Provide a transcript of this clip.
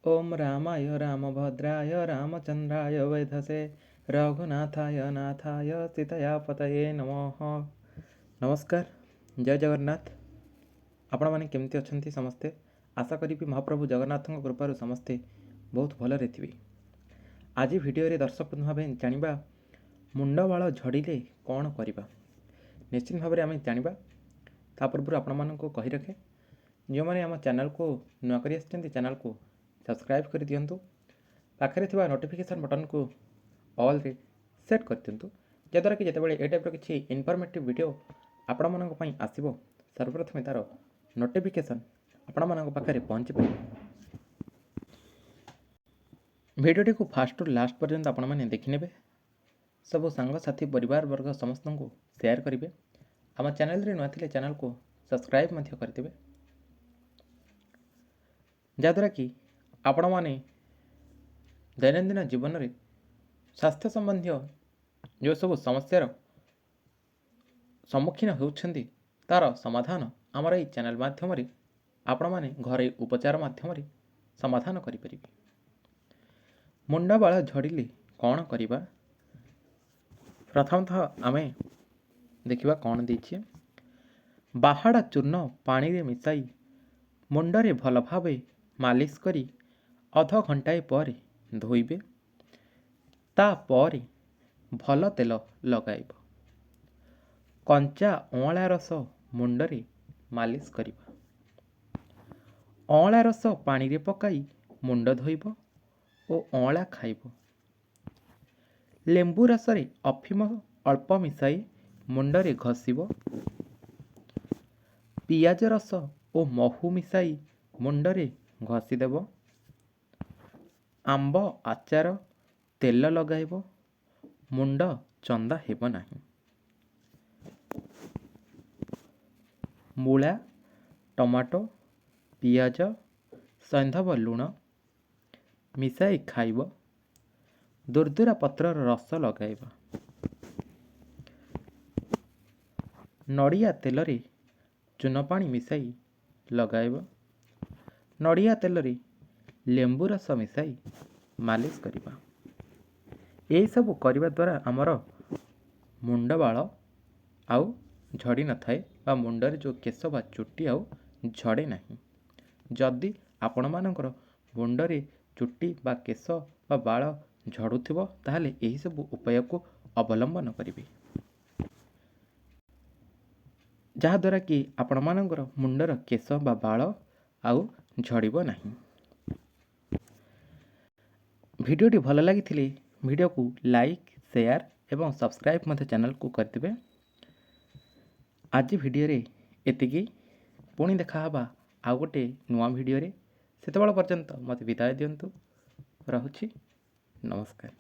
ओम रामाय रामभद्राय रामचंद्राय वैधसे रघुनाथाय नाथाय सीतया पतये नमः। नमस्कार, जय जगन्नाथ। आपण माने केमती अछंती समस्ते? आशा करी महाप्रभु जगन्नाथ कृपार समस्ते बहुत भलरे थिबे। आज भिडियो दर्शक भाव जानिबा मुंड बाल झड़िले कौन करवा। निश्चित भाव में आम जानिबा ता पूर्व आपण मानक कही रखे जो मैंने आम चैनल को नुआ करी आछंती चैनल को सब्सक्राइब कर दिंतु। पाखे थिबा नोटिफिकेशन बटन को ऑल रे सेट कर दिंतु, जद्वारा कि जितेबाला ए टाइप किसी इनफॉर्मेटिव वीडियो आपण मानक पई आसीबो सर्वप्रथमे तार नोटिफिकेशन आपण मानक पाखे पहुँची पारे। भिडियोटी को फास्ट रु लास्ट पर्यंत आपण माने देखि नेबे। सब सांग साथी परिवार वर्ग समस्त को शेयर करेंगे। आम चैनल रे नुआ थिले चैनल को सब्सक्राइब मध्य करदेबे, जद्वारा कि आपण माने दैनंदिन जीवन में स्वास्थ्य संबंधी जो सब समस्यार सम्मुखीन होउछंती तार समाधान आमर ये चैनल माध्यम आपण माने घरे उपचार माध्यम समाधान करें। मुंड बाल झड़िले कौन करवा। प्रथमतः आमे देखिबा कौन देछे। बाहाड़ा चूर्ण पानी रे मिसाई मुंडरे भल भावे मालिश करी अध घंटाए पर धोइबे। तापर भल तेल लगाइब। कंचा अँला रस मुंडरे मालिश करिबा। अँला रस पानी रे पकाई मुंड धोइब ओ अँला खाइब। लेंबू रस रे अफिम अल्प मिसाई मुंडरे घसीब। पियाज रस ओ महू मिसाई मुंडरे घसीदेब। आंब आचार तेल लगाइब, मुंड चंदा हेब नाही। मूला टमाटो पियाज सैंधव लुण मिसाई खाइब। दुर्दुरा पत्र रस लगाइब। नड़िया तेल रे चून पानी मिसाई लगाइब। नड़िया तेल रे लेंबू रस मिसाई मालिश करिबा। यही सब करने द्वारा आमर मुंड बाल आउ झड़ी न थाए बा मुंडरे जो केश बा चुट्टी आउ झड़े नहीं। जदि आपण मानकर मुंडरे चुट्टी बा केश बा बाल झड़ुथिबो ताहले यही सब उपाय को अवलंबन करिवे, जहाद्वारा कि आपण मानकर मुंडर केश बा बाल आउ झड़िबो नहीं। भिडियोटी भल लगी भिडियो को लाइक शेयर एवं सब्सक्राइब मध्य चैनल को करदेवे। आज भिडियो रे एतिकी, पुणी देखा हबा आउ गोटे नुआ भिडियो रे। सेतेबेला पर्यंत मते विदाय दियंतु। रहुछि, नमस्कार।